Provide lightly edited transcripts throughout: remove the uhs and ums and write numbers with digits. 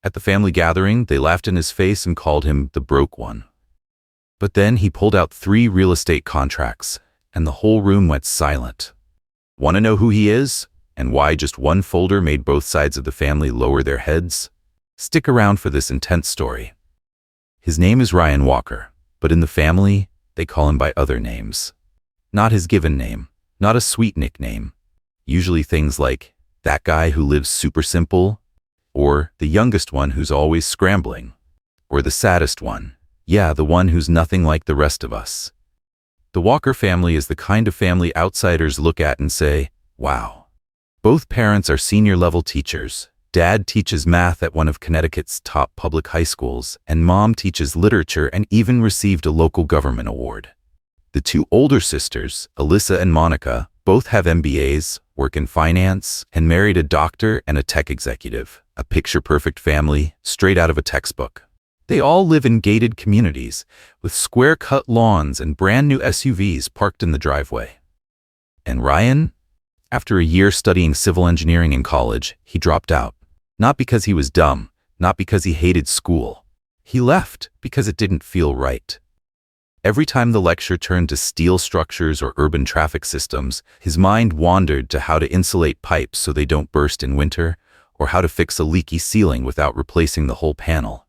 At the family gathering, they laughed in his face and called him the broke one. But then he pulled out 3 real estate contracts, and the whole room went silent. Want to know who he is? And why just one folder made both sides of the family lower their heads? Stick around for this intense story. His name is Ryan Walker, but in the family, they call him by other names. Not his given name, not a sweet nickname. Usually things like, that guy who lives super simple, or the youngest one who's always scrambling, or the saddest one. Yeah, the one who's nothing like the rest of us. The Walker family is the kind of family outsiders look at and say, wow. Both parents are senior-level teachers. Dad teaches math at one of Connecticut's top public high schools, and Mom teaches literature and even received a local government award. The 2 older sisters, Alyssa and Monica, both have MBAs, work in finance, and married a doctor and a tech executive. A picture-perfect family, straight out of a textbook. They all live in gated communities, with square-cut lawns and brand-new SUVs parked in the driveway. And Ryan? After a year studying civil engineering in college, he dropped out. Not because he was dumb, not because he hated school. He left because it didn't feel right. Every time the lecture turned to steel structures or urban traffic systems, his mind wandered to how to insulate pipes so they don't burst in winter, or how to fix a leaky ceiling without replacing the whole panel.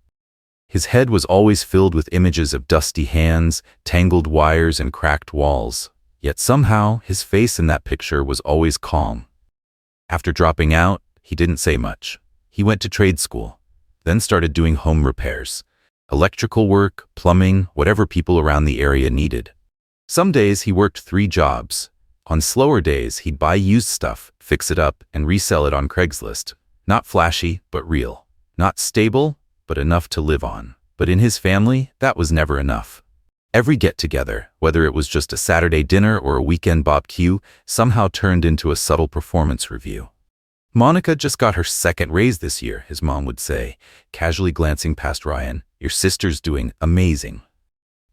His head was always filled with images of dusty hands, tangled wires, and cracked walls. Yet somehow, his face in that picture was always calm. After dropping out, he didn't say much. He went to trade school, then started doing home repairs. Electrical work, plumbing, whatever people around the area needed. Some days he worked 3 jobs. On slower days, he'd buy used stuff, fix it up, and resell it on Craigslist. Not flashy, but real. Not stable, but enough to live on. But in his family, that was never enough. Every get-together, whether it was just a Saturday dinner or a weekend barbecue, somehow turned into a subtle performance review. Monica just got her 2nd raise this year, his mom would say, casually glancing past Ryan. Your sister's doing amazing.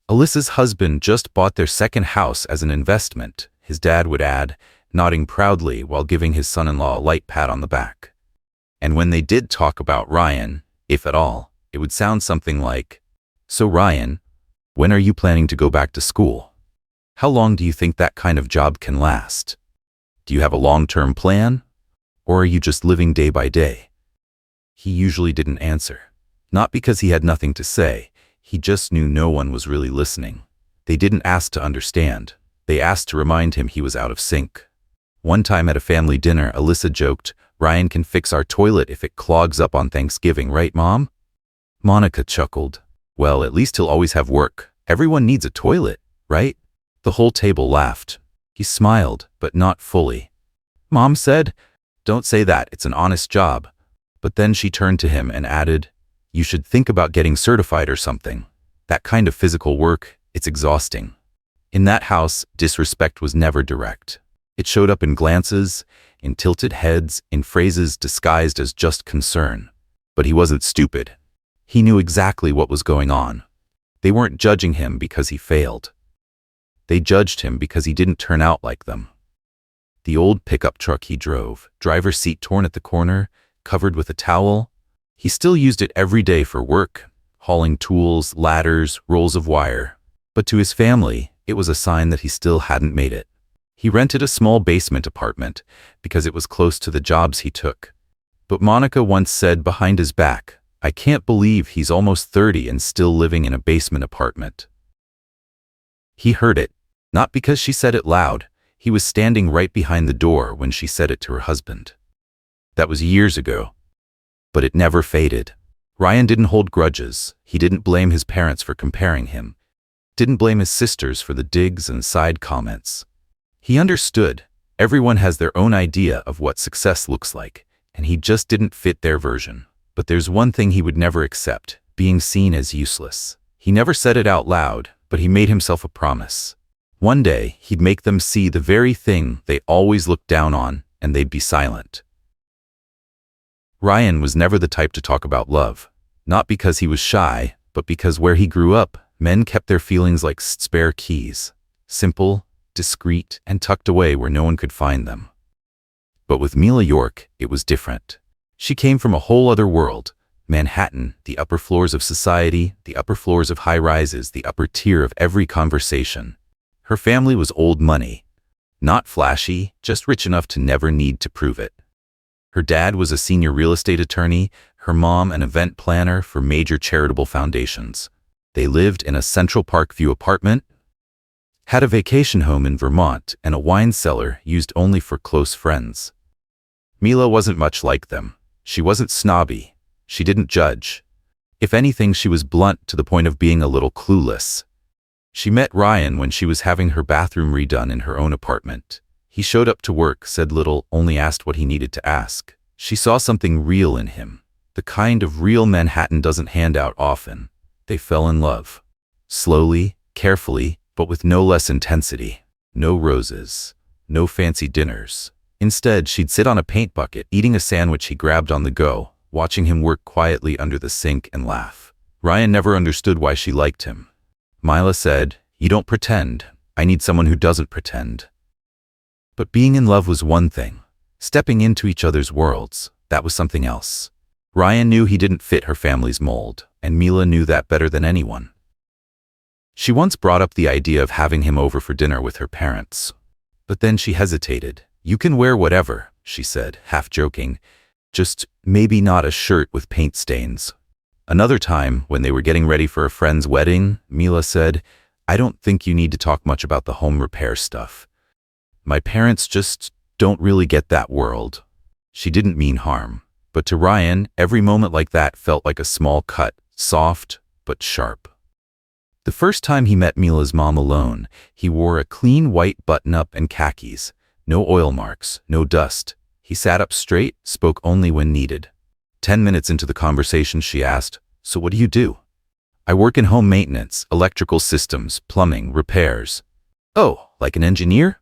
Alyssa's husband just bought their 2nd house as an investment, his dad would add, nodding proudly while giving his son-in-law a light pat on the back. And when they did talk about Ryan, if at all, it would sound something like, so Ryan, when are you planning to go back to school? How long do you think that kind of job can last? Do you have a long-term plan? Or are you just living day by day? He usually didn't answer. Not because he had nothing to say, he just knew no one was really listening. They didn't ask to understand. They asked to remind him he was out of sync. One time at a family dinner, Alyssa joked, Ryan can fix our toilet if it clogs up on Thanksgiving, right, Mom? Monica chuckled. Well, at least he'll always have work. Everyone needs a toilet, right? The whole table laughed. He smiled, but not fully. Mom said, don't say that, it's an honest job. But then she turned to him and added, you should think about getting certified or something. That kind of physical work, it's exhausting. In that house, disrespect was never direct. It showed up in glances, in tilted heads, in phrases disguised as just concern. But he wasn't stupid. He knew exactly what was going on. They weren't judging him because he failed. They judged him because he didn't turn out like them. The old pickup truck he drove, driver's seat torn at the corner, covered with a towel, he still used it every day for work, hauling tools, ladders, rolls of wire. But to his family, it was a sign that he still hadn't made it. He rented a small basement apartment because it was close to the jobs he took. But Monica once said behind his back, I can't believe he's almost 30 and still living in a basement apartment. He heard it, not because she said it loud. He was standing right behind the door when she said it to her husband. That was years ago. But it never faded. Ryan didn't hold grudges. He didn't blame his parents for comparing him. Didn't blame his sisters for the digs and side comments. He understood. Everyone has their own idea of what success looks like, and he just didn't fit their version. But there's one thing he would never accept, being seen as useless. He never said it out loud, but he made himself a promise. One day, he'd make them see the very thing they always looked down on, and they'd be silent. Ryan was never the type to talk about love. Not because he was shy, but because where he grew up, men kept their feelings like spare keys. Simple, discreet, and tucked away where no one could find them. But with Mila York, it was different. She came from a whole other world, Manhattan, the upper floors of society, the upper floors of high-rises, the upper tier of every conversation. Her family was old money. Not flashy, just rich enough to never need to prove it. Her dad was a senior real estate attorney, her mom an event planner for major charitable foundations. They lived in a Central Park View apartment, had a vacation home in Vermont, and a wine cellar used only for close friends. Mila wasn't much like them. She wasn't snobby. She didn't judge. If anything, she was blunt to the point of being a little clueless. She met Ryan when she was having her bathroom redone in her own apartment. He showed up to work, said little, only asked what he needed to ask. She saw something real in him, the kind of real Manhattan doesn't hand out often. They fell in love. Slowly, carefully, but with no less intensity. No roses. No fancy dinners. Instead, she'd sit on a paint bucket, eating a sandwich he grabbed on the go, watching him work quietly under the sink and laugh. Ryan never understood why she liked him. Mila said, "You don't pretend. I need someone who doesn't pretend." But being in love was one thing. Stepping into each other's worlds, that was something else. Ryan knew he didn't fit her family's mold, and Mila knew that better than anyone. She once brought up the idea of having him over for dinner with her parents. But then she hesitated. "You can wear whatever," she said, half joking. "Just maybe not a shirt with paint stains." Another time, when they were getting ready for a friend's wedding, Mila said, "I don't think you need to talk much about the home repair stuff. My parents just don't really get that world." She didn't mean harm. But to Ryan, every moment like that felt like a small cut, soft but sharp. The first time he met Mila's mom alone, he wore a clean white button-up and khakis. No oil marks, no dust. He sat up straight, spoke only when needed. 10 minutes into the conversation, she asked, "So what do you do?" "I work in home maintenance, electrical systems, plumbing, repairs." "Oh, like an engineer?"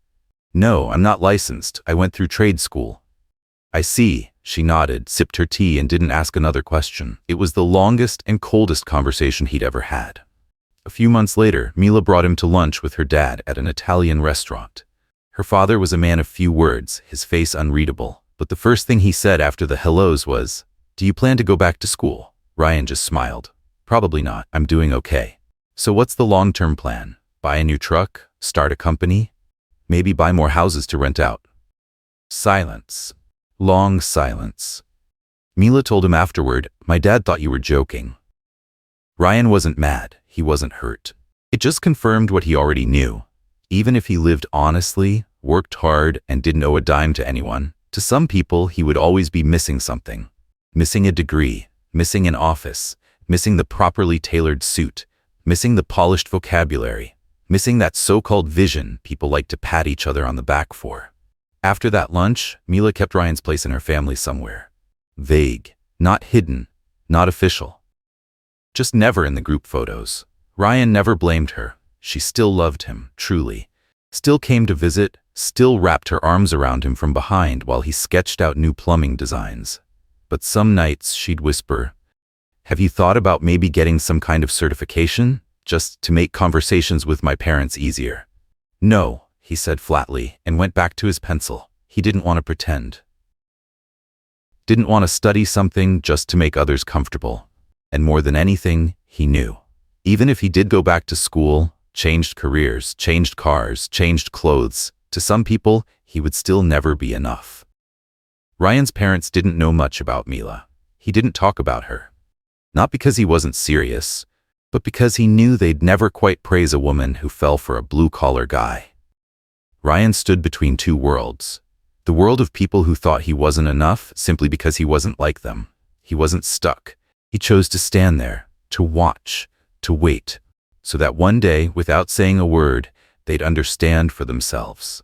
"No, I'm not licensed. I went through trade school." "I see." She nodded, sipped her tea, and didn't ask another question. It was the longest and coldest conversation he'd ever had. A few months later, Mila brought him to lunch with her dad at an Italian restaurant. Her father was a man of few words, his face unreadable. But the first thing he said after the hellos was, "Do you plan to go back to school?" Ryan just smiled. "Probably not. I'm doing okay." "So what's the long-term plan? Buy a new truck? Start a company? Maybe buy more houses to rent out?" Silence. Long silence. Mila told him afterward, "My dad thought you were joking." Ryan wasn't mad. He wasn't hurt. It just confirmed what he already knew. Even if he lived honestly, worked hard, and didn't owe a dime to anyone, to some people he would always be missing something. Missing a degree, missing an office, missing the properly tailored suit, missing the polished vocabulary, missing that so-called vision people like to pat each other on the back for. After that lunch, Mila kept Ryan's place in her family somewhere. Vague, not hidden, not official. Just never in the group photos. Ryan never blamed her. She still loved him, truly. Still came to visit, still wrapped her arms around him from behind while he sketched out new plumbing designs. But some nights she'd whisper, "Have you thought about maybe getting some kind of certification, just to make conversations with my parents easier?" "No," he said flatly, and went back to his pencil. He didn't want to pretend. Didn't want to study something just to make others comfortable. And more than anything, he knew. Even if he did go back to school, changed careers, changed cars, changed clothes, to some people, he would still never be enough. Ryan's parents didn't know much about Mila. He didn't talk about her. Not because he wasn't serious, but because he knew they'd never quite praise a woman who fell for a blue-collar guy. Ryan stood between two worlds. The world of people who thought he wasn't enough simply because he wasn't like them. He wasn't stuck. He chose to stand there, to watch, to wait, so that one day, without saying a word, they'd understand for themselves.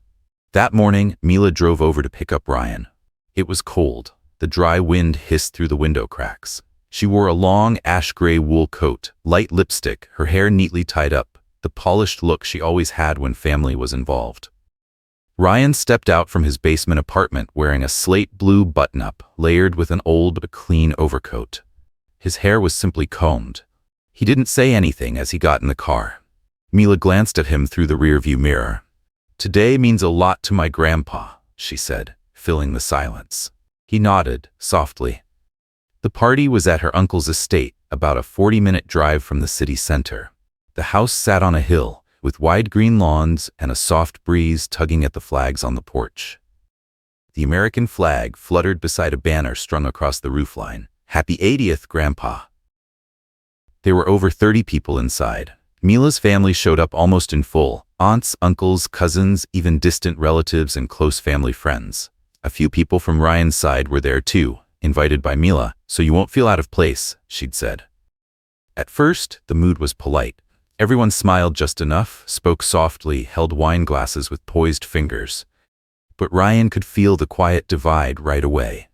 That morning, Mila drove over to pick up Ryan. It was cold. The dry wind hissed through the window cracks. She wore a long ash-gray wool coat, light lipstick, her hair neatly tied up, the polished look she always had when family was involved. Ryan stepped out from his basement apartment wearing a slate blue button-up, layered with an old but clean overcoat. His hair was simply combed. He didn't say anything as he got in the car. Mila glanced at him through the rearview mirror. "Today means a lot to my grandpa," she said, filling the silence. He nodded, softly. The party was at her uncle's estate, about a 40-minute drive from the city center. The house sat on a hill, with wide green lawns and a soft breeze tugging at the flags on the porch. The American flag fluttered beside a banner strung across the roofline. "Happy 80th, Grandpa." There were over 30 people inside. Mila's family showed up almost in full. Aunts, uncles, cousins, even distant relatives and close family friends. A few people from Ryan's side were there too, invited by Mila, so you won't feel out of place, she'd said. At first, the mood was polite. Everyone smiled just enough, spoke softly, held wine glasses with poised fingers. But Ryan could feel the quiet divide right away.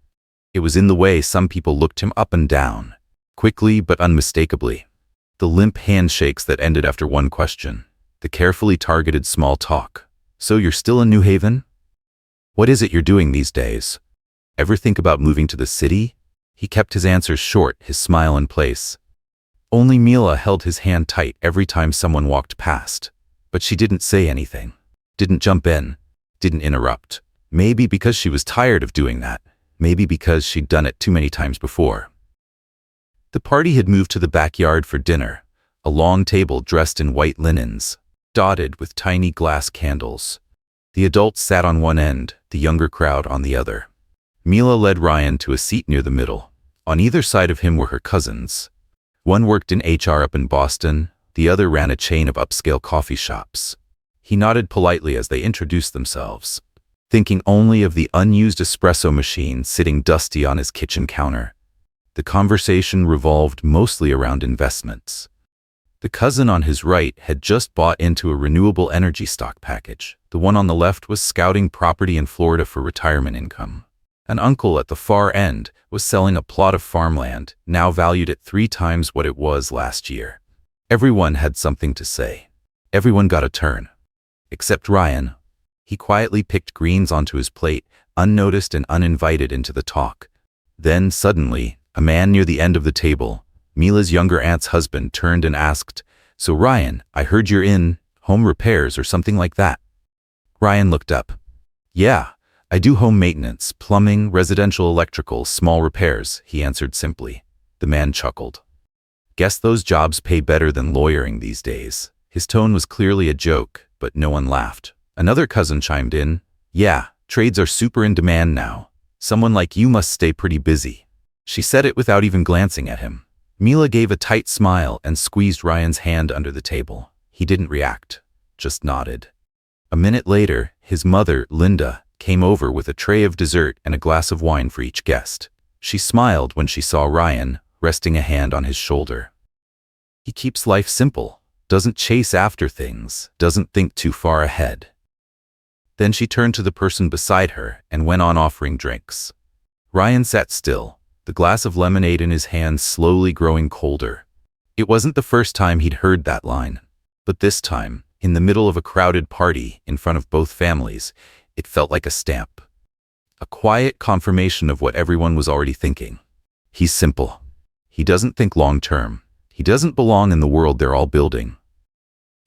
It was in the way some people looked him up and down, quickly but unmistakably. The limp handshakes that ended after one question. The carefully targeted small talk. "So you're still in New Haven? What is it you're doing these days? Ever think about moving to the city?" He kept his answers short, his smile in place. Only Mila held his hand tight every time someone walked past. But she didn't say anything. Didn't jump in. Didn't interrupt. Maybe because she was tired of doing that. Maybe because she'd done it too many times before. The party had moved to the backyard for dinner, a long table dressed in white linens, dotted with tiny glass candles. The adults sat on one end, the younger crowd on the other. Mila led Ryan to a seat near the middle. On either side of him were her cousins. One worked in HR up in Boston, the other ran a chain of upscale coffee shops. He nodded politely as they introduced themselves, thinking only of the unused espresso machine sitting dusty on his kitchen counter. The conversation revolved mostly around investments. The cousin on his right had just bought into a renewable energy stock package. The one on the left was scouting property in Florida for retirement income. An uncle at the far end was selling a plot of farmland, now valued at 3 times what it was last year. Everyone had something to say. Everyone got a turn. Except Ryan. He quietly picked greens onto his plate, unnoticed and uninvited into the talk. Then, suddenly, a man near the end of the table, Mila's younger aunt's husband, turned and asked, "So Ryan, I heard you're in home repairs or something like that." Ryan looked up. "Yeah, I do home maintenance, plumbing, residential electrical, small repairs," he answered simply. The man chuckled. "Guess those jobs pay better than lawyering these days." His tone was clearly a joke, but no one laughed. Another cousin chimed in, "Yeah, trades are super in demand now. Someone like you must stay pretty busy." She said it without even glancing at him. Mila gave a tight smile and squeezed Ryan's hand under the table. He didn't react, just nodded. A minute later, his mother, Linda, came over with a tray of dessert and a glass of wine for each guest. She smiled when she saw Ryan, resting a hand on his shoulder. He keeps life simple, doesn't chase after things, doesn't think too far ahead. Then she turned to the person beside her and went on offering drinks. Ryan sat still, the glass of lemonade in his hand slowly growing colder. It wasn't the first time he'd heard that line, but this time, in the middle of a crowded party in front of both families, it felt like a stamp. A quiet confirmation of what everyone was already thinking. He's simple. He doesn't think long-term. He doesn't belong in the world they're all building.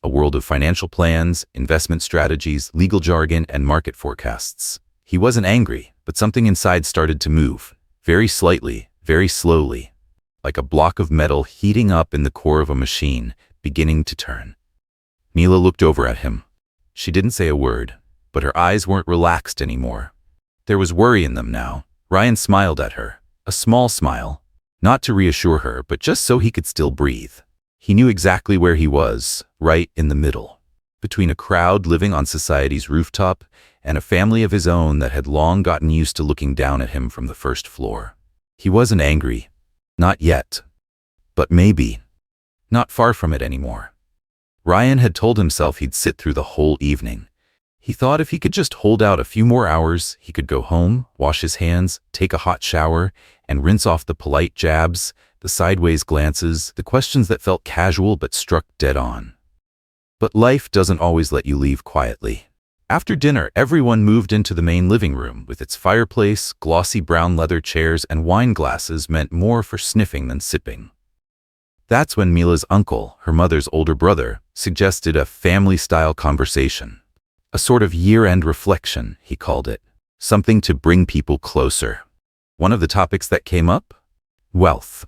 A world of financial plans, investment strategies, legal jargon, and market forecasts. He wasn't angry, but something inside started to move. Very slightly, very slowly. Like a block of metal heating up in the core of a machine, beginning to turn. Mila looked over at him. She didn't say a word, but her eyes weren't relaxed anymore. There was worry in them now. Ryan smiled at her, a small smile, not to reassure her, but just so he could still breathe. He knew exactly where he was, right in the middle, between a crowd living on society's rooftop and a family of his own that had long gotten used to looking down at him from the first floor. He wasn't angry, not yet, but maybe, not far from it anymore. Ryan had told himself he'd sit through the whole evening. He thought if he could just hold out a few more hours, he could go home, wash his hands, take a hot shower, and rinse off the polite jabs, the sideways glances, the questions that felt casual but struck dead on. But life doesn't always let you leave quietly. After dinner, everyone moved into the main living room with its fireplace, glossy brown leather chairs, and wine glasses meant more for sniffing than sipping. That's when Mila's uncle, her mother's older brother, suggested a family-style conversation. A sort of year-end reflection, he called it. Something to bring people closer. One of the topics that came up? Wealth.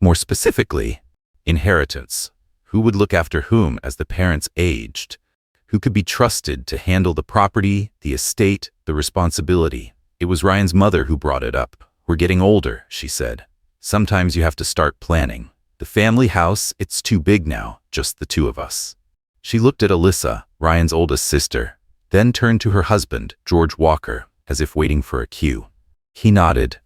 More specifically, inheritance. Who would look after whom as the parents aged? Who could be trusted to handle the property, the estate, the responsibility? It was Ryan's mother who brought it up. "We're getting older," she said. "Sometimes you have to start planning. The family house, it's too big now, just the two of us." She looked at Alyssa, Ryan's oldest sister, then turned to her husband, George Walker, as if waiting for a cue. He nodded.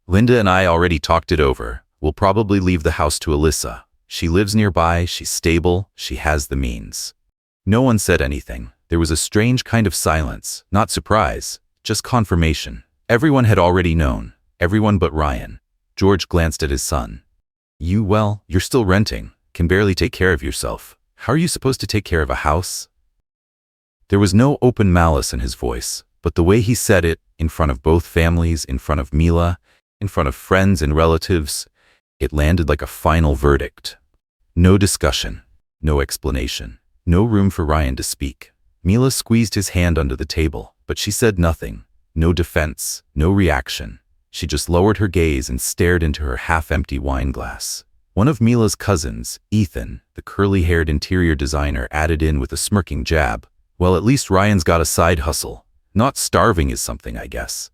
"Linda and I already talked it over. We'll probably leave the house to Alyssa. She lives nearby, she's stable, she has the means." No one said anything. There was a strange kind of silence, not surprise, just confirmation. Everyone had already known, everyone but Ryan. George glanced at his son. You're still renting, can barely take care of yourself. How are you supposed to take care of a house?" There was no open malice in his voice, but the way he said it, in front of both families, in front of Mila, in front of friends and relatives, it landed like a final verdict. No discussion, no explanation, no room for Ryan to speak. Mila squeezed his hand under the table, but she said nothing. No defense, no reaction. She just lowered her gaze and stared into her half-empty wine glass. One of Mila's cousins, Ethan, the curly-haired interior designer, added in with a smirking jab. "Well, at least Ryan's got a side hustle. Not starving is something, I guess."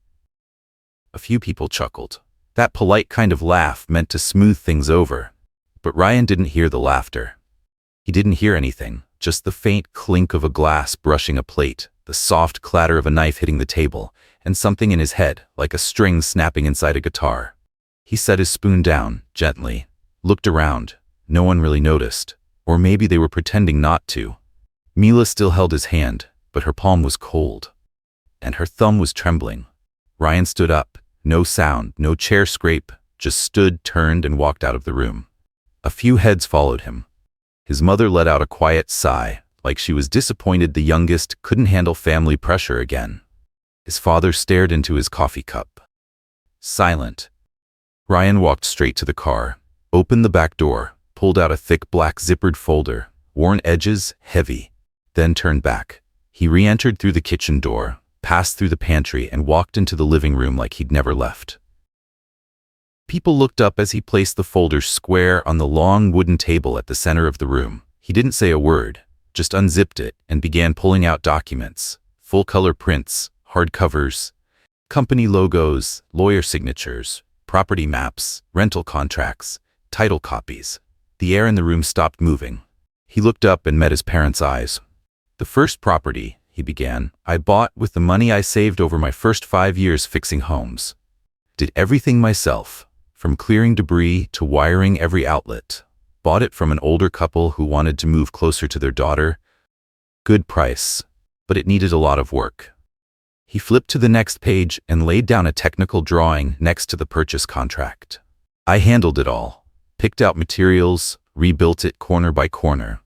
A few people chuckled. That polite kind of laugh meant to smooth things over. But Ryan didn't hear the laughter. He didn't hear anything, just the faint clink of a glass brushing a plate, the soft clatter of a knife hitting the table, and something in his head, like a string snapping inside a guitar. He set his spoon down, gently, looked around. No one really noticed. Or maybe they were pretending not to. Mila still held his hand, but her palm was cold. And her thumb was trembling. Ryan stood up. No sound, no chair scrape, just stood, turned, and walked out of the room. A few heads followed him. His mother let out a quiet sigh, like she was disappointed the youngest couldn't handle family pressure again. His father stared into his coffee cup. Silent. Ryan walked straight to the car, opened the back door, pulled out a thick black zippered folder, worn edges, heavy, then turned back. He re-entered through the kitchen door, passed through the pantry, and walked into the living room like he'd never left. People looked up as he placed the folder square on the long wooden table at the center of the room. He didn't say a word, just unzipped it and began pulling out documents, full-color prints, hardcovers, company logos, lawyer signatures, property maps, rental contracts, title copies. The air in the room stopped moving. He looked up and met his parents' eyes. "The first property," he began, "I bought with the money I saved over my first 5 years fixing homes. Did everything myself, from clearing debris to wiring every outlet. Bought it from an older couple who wanted to move closer to their daughter. Good price, but it needed a lot of work." He flipped to the next page and laid down a technical drawing next to the purchase contract. "I handled it all, picked out materials, rebuilt it corner by corner.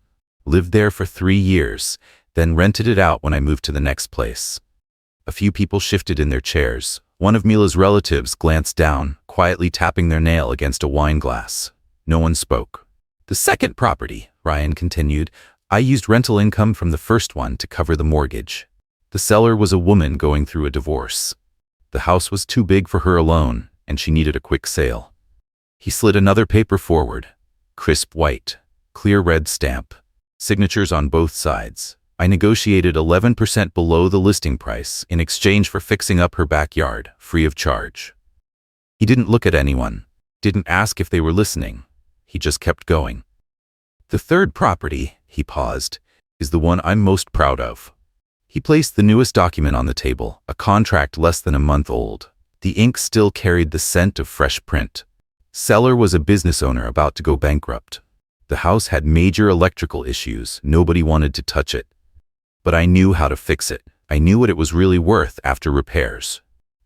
Lived there for 3 years, then rented it out when I moved to the next place." A few people shifted in their chairs. One of Mila's relatives glanced down, quietly tapping their nail against a wine glass. No one spoke. "The second property," Ryan continued, "I used rental income from the first one to cover the mortgage. The seller was a woman going through a divorce. The house was too big for her alone, and she needed a quick sale." He slid another paper forward. Crisp white, clear red stamp, signatures on both sides. "I negotiated 11% below the listing price in exchange for fixing up her backyard, free of charge." He didn't look at anyone, didn't ask if they were listening. He just kept going. "The third property," he paused, "is the one I'm most proud of." He placed the newest document on the table, a contract less than a month old. The ink still carried the scent of fresh print. Seller was a business owner about to go bankrupt. The house had major electrical issues, nobody wanted to touch it. But I knew how to fix it. I knew what it was really worth after repairs.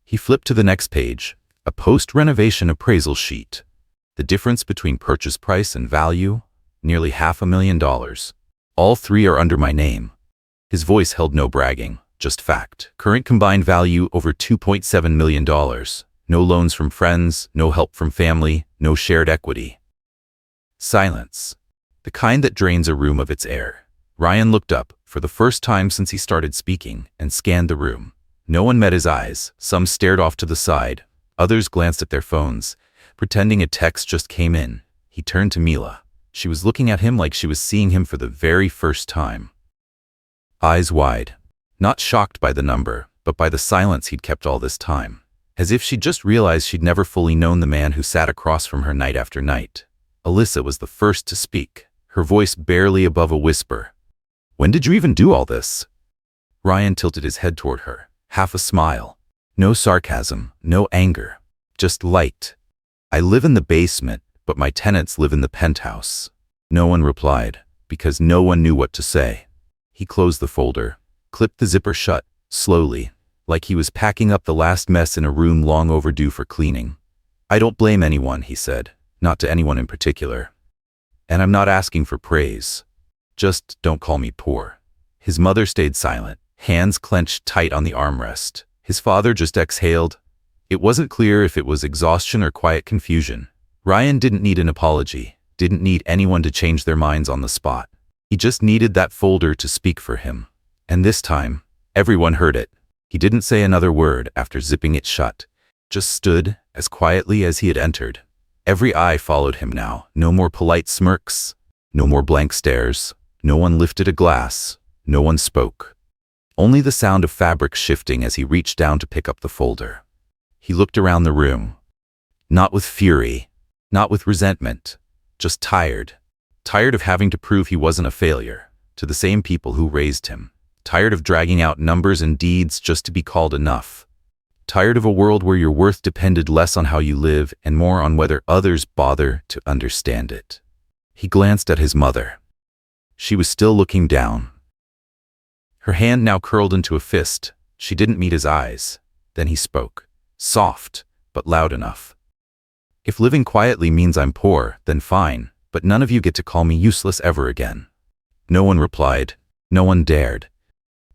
He flipped to the next page, a post-renovation appraisal sheet. The difference between purchase price and value? Nearly $500,000. All 3 are under my name. His voice held no bragging, just fact. Current combined value over $2.7 million. No loans from friends, no help from family, no shared equity. Silence. The kind that drains a room of its air. Ryan looked up, for the first time since he started speaking, and scanned the room. No one met his eyes. Some stared off to the side. Others glanced at their phones. Pretending a text just came in, he turned to Mila. She was looking at him like she was seeing him for the very first time. Eyes wide. Not shocked by the number, but by the silence he'd kept all this time. As if she'd just realized she'd never fully known the man who sat across from her night after night. Alyssa was the first to speak, her voice barely above a whisper. "When did you even do all this?" Ryan tilted his head toward her, half a smile. No sarcasm, no anger, just light. "I live in the basement, but my tenants live in the penthouse." No one replied, because no one knew what to say. He closed the folder, clipped the zipper shut, slowly, like he was packing up the last mess in a room long overdue for cleaning. "I don't blame anyone," he said, "not to anyone in particular. And I'm not asking for praise. Just don't call me poor." His mother stayed silent, hands clenched tight on the armrest. His father just exhaled. It wasn't clear if it was exhaustion or quiet confusion. Ryan didn't need an apology, didn't need anyone to change their minds on the spot. He just needed that folder to speak for him. And this time, everyone heard it. He didn't say another word after zipping it shut, just stood as quietly as he had entered. Every eye followed him now. No more polite smirks, no more blank stares. No one lifted a glass, no one spoke. Only the sound of fabric shifting as he reached down to pick up the folder. He looked around the room. Not with fury, not with resentment, just tired. Tired of having to prove he wasn't a failure to the same people who raised him. Tired of dragging out numbers and deeds just to be called enough. Tired of a world where your worth depended less on how you live and more on whether others bother to understand it. He glanced at his mother. She was still looking down. Her hand now curled into a fist. She didn't meet his eyes. Then he spoke, soft, but loud enough. "If living quietly means I'm poor, then fine, but none of you get to call me useless ever again." No one replied. No one dared.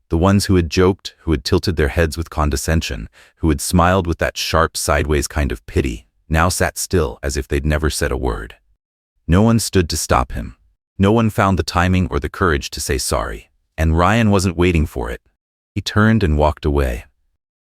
The ones who had joked, who had tilted their heads with condescension, who had smiled with that sharp sideways kind of pity, now sat still as if they'd never said a word. No one stood to stop him. No one found the timing or the courage to say sorry. And Ryan wasn't waiting for it. He turned and walked away.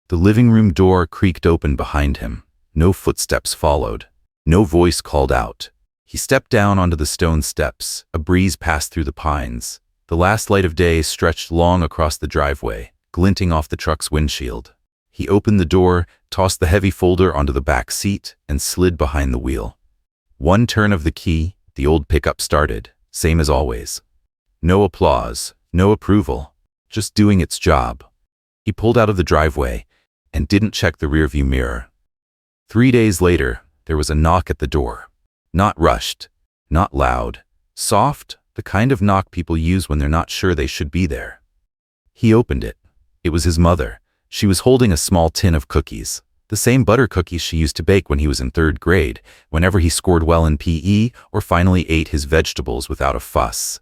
The living room door creaked open behind him. No footsteps followed. No voice called out. He stepped down onto the stone steps. A breeze passed through the pines. The last light of day stretched long across the driveway, glinting off the truck's windshield. He opened the door, tossed the heavy folder onto the back seat, and slid behind the wheel. One turn of the key, the old pickup started, same as always. No applause, no approval, just doing its job. He pulled out of the driveway and didn't check the rearview mirror. 3 days later, there was a knock at the door. Not rushed, not loud, soft, the kind of knock people use when they're not sure they should be there. He opened it. It was his mother. She was holding a small tin of cookies, the same butter cookies she used to bake when he was in 3rd grade, whenever he scored well in PE or finally ate his vegetables without a fuss.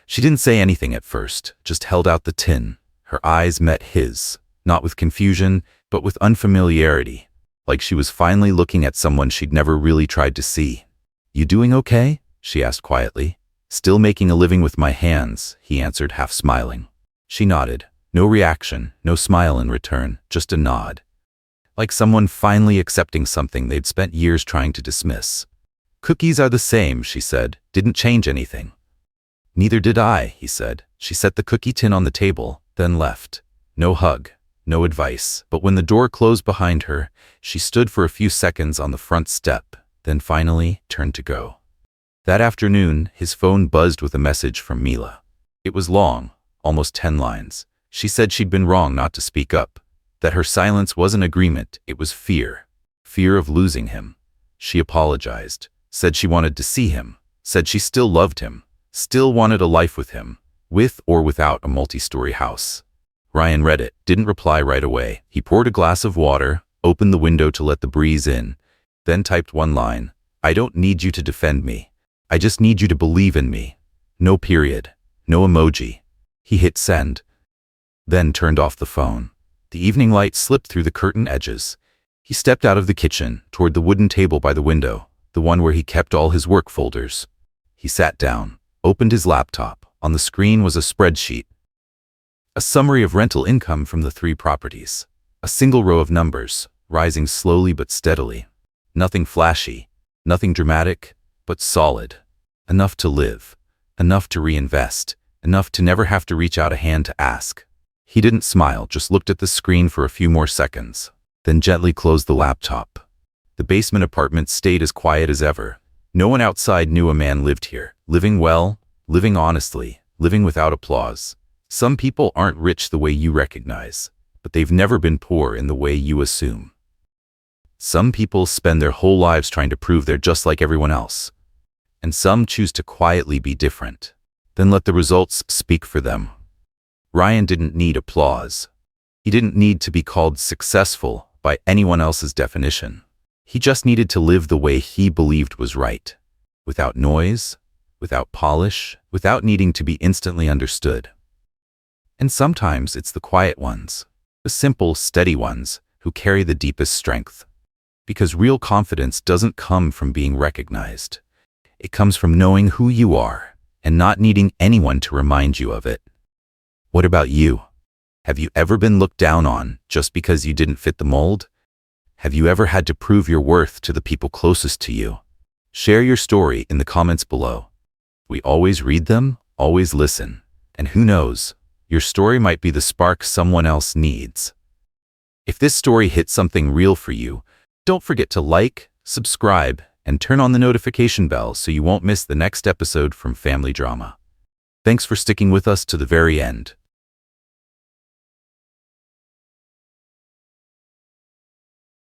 She didn't say anything at first, just held out the tin. Her eyes met his, not with confusion, but with unfamiliarity, like she was finally looking at someone she'd never really tried to see. "You doing okay?" she asked quietly. "Still making a living with my hands," he answered, half smiling. She nodded. No reaction, no smile in return, just a nod. Like someone finally accepting something they'd spent years trying to dismiss. "Cookies are the same," she said. "Didn't change anything." "Neither did I," he said. She set the cookie tin on the table, then left. No hug, no advice. But when the door closed behind her, she stood for a few seconds on the front step, then finally turned to go. That afternoon, his phone buzzed with a message from Mila. It was long, almost 10 lines. She said she'd been wrong not to speak up, that her silence wasn't agreement, it was fear. Fear of losing him. She apologized, said she wanted to see him, said she still loved him, still wanted a life with him, with or without a multi-story house. Ryan read it, didn't reply right away. He poured a glass of water, opened the window to let the breeze in, then typed one line. "I don't need you to defend me. I just need you to believe in me." No period, no emoji. He hit send, then turned off the phone. The evening light slipped through the curtain edges. He stepped out of the kitchen, toward the wooden table by the window, the one where he kept all his work folders. He sat down, opened his laptop. On the screen was a spreadsheet. A summary of rental income from the 3 properties. A single row of numbers, rising slowly but steadily. Nothing flashy, nothing dramatic, but solid. Enough to live, enough to reinvest, enough to never have to reach out a hand to ask. He didn't smile, just looked at the screen for a few more seconds, then gently closed the laptop. The basement apartment stayed as quiet as ever. No one outside knew a man lived here, living well, living honestly, living without applause. Some people aren't rich the way you recognize, but they've never been poor in the way you assume. Some people spend their whole lives trying to prove they're just like everyone else, and some choose to quietly be different, then let the results speak for them. Ryan didn't need applause. He didn't need to be called successful by anyone else's definition. He just needed to live the way he believed was right, without noise, without polish, without needing to be instantly understood. And sometimes it's the quiet ones, the simple, steady ones, who carry the deepest strength. Because real confidence doesn't come from being recognized. It comes from knowing who you are and not needing anyone to remind you of it. What about you? Have you ever been looked down on just because you didn't fit the mold? Have you ever had to prove your worth to the people closest to you? Share your story in the comments below. We always read them, always listen, and who knows, your story might be the spark someone else needs. If this story hit something real for you, don't forget to like, subscribe, and turn on the notification bell so you won't miss the next episode from Family Drama. Thanks for sticking with us to the very end.